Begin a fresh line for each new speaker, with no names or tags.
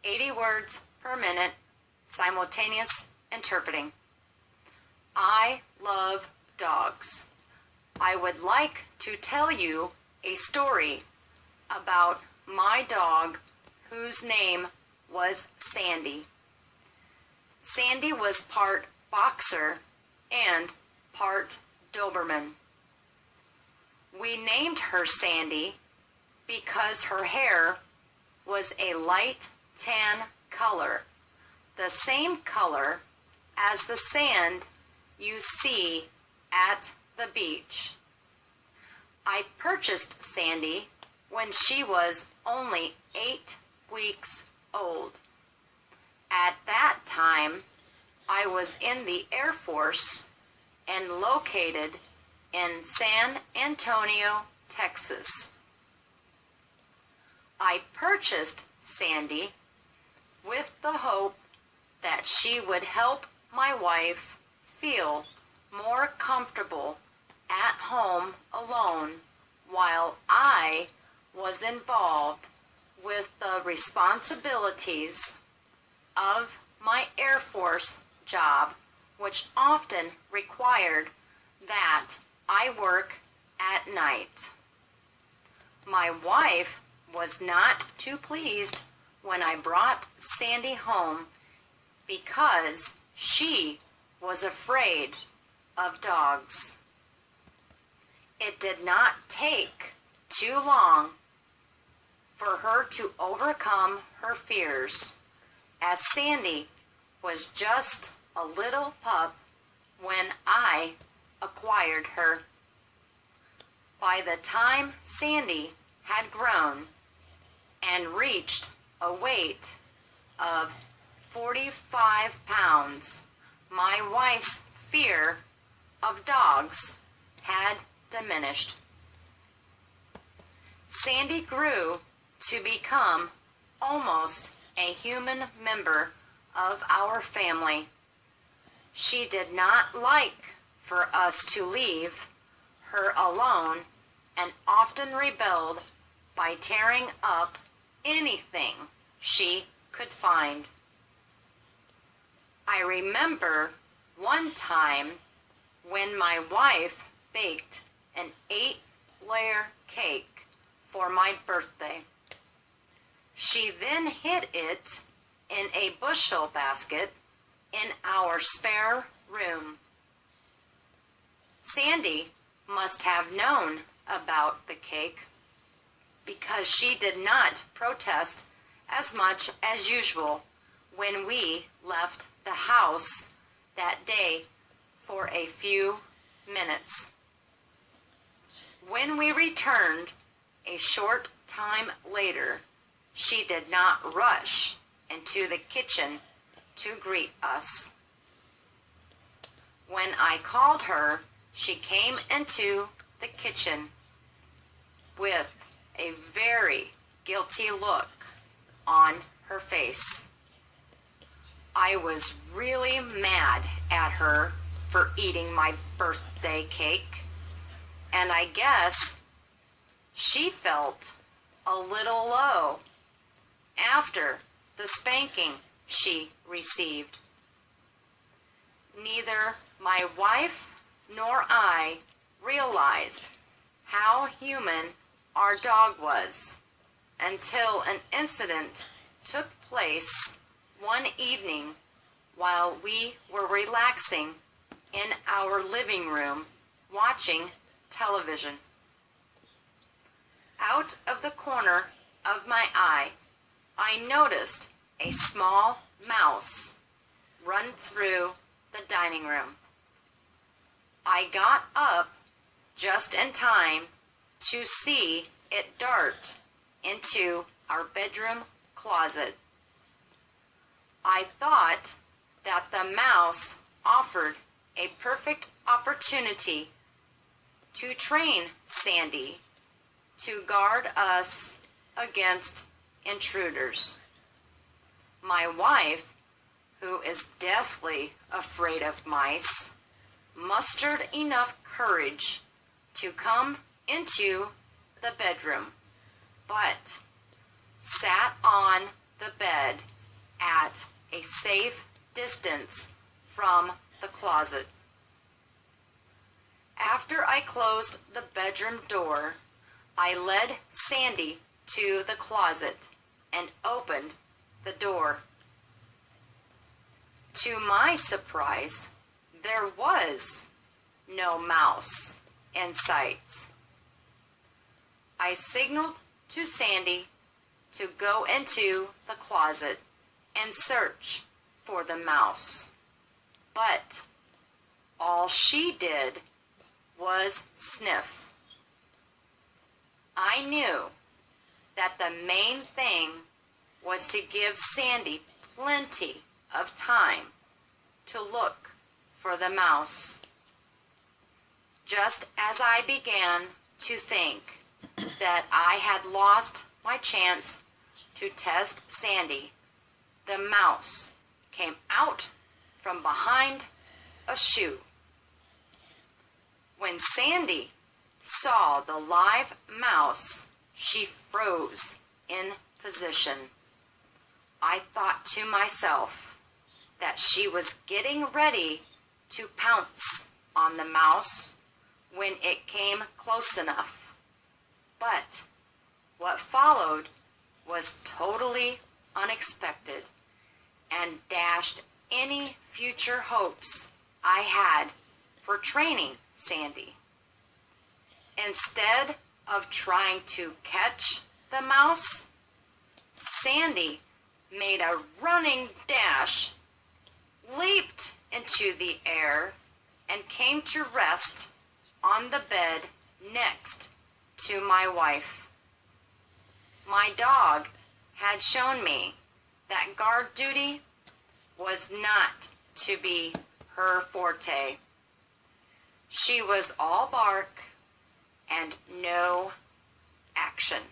80 words per minute, simultaneous interpreting. I love dogs. I would like to tell you a story about my dog whose name was Sandy. Sandy was part boxer and part Doberman. We named her Sandy because her hair was a light tan color, the same color as the sand you see at the beach. I purchased Sandy when she was only 8 weeks old. At that time, I was in the Air Force and located in San Antonio, Texas. I purchased Sandy with the hope that she would help my wife feel more comfortable at home alone while I was involved with the responsibilities of my Air Force job, which often required that I work at night. My wife was not too pleased when I brought Sandy home because she was afraid of dogs. It did not take too long for her to overcome her fears, as Sandy was just a little pup when I acquired her. By the time Sandy had grown and reached a weight of 45 pounds, my wife's fear of dogs had diminished. Sandy grew to become almost a human member of our family. She did not like for us to leave her alone and often rebelled by tearing up anything she could find. I remember one time when my wife baked an 8-layer cake for my birthday. She then hid it in a bushel basket in our spare room. Sandy must have known about the cake because she did not protest as much as usual when we left the house that day for a few minutes. When we returned a short time later, she did not rush into the kitchen to greet us. When I called her, she came into the kitchen with a very guilty look on her face. I was really mad at her for eating my birthday cake, and I guess she felt a little low after the spanking she received. Neither my wife nor I realized how human our dog was until an incident took place one evening while we were relaxing in our living room watching television. Out of the corner of my eye, I noticed a small mouse run through the dining room. I got up just in time to see it dart into our bedroom closet. I thought that the mouse offered a perfect opportunity to train Sandy to guard us against intruders. My wife, who is deathly afraid of mice, mustered enough courage to come into the bedroom, but sat on the bed a safe distance from the closet. After I closed the bedroom door, I led Sandy to the closet and opened the door. To my surprise, there was no mouse in sight. I signaled to Sandy to go into the closet and search for the mouse. But all she did was sniff. I knew that the main thing was to give Sandy plenty of time to look for the mouse. Just as I began to think that I had lost my chance to test Sandy, the mouse came out from behind a shoe. When Sandy saw the live mouse, she froze in position. I thought to myself that she was getting ready to pounce on the mouse when it came close enough. But what followed was totally unexpected and dashed any future hopes I had for training Sandy. Instead of trying to catch the mouse, Sandy made a running dash, leaped into the air, and came to rest on the bed next to my wife. My dog had shown me that guard duty was not to be her forte. She was all bark and no action.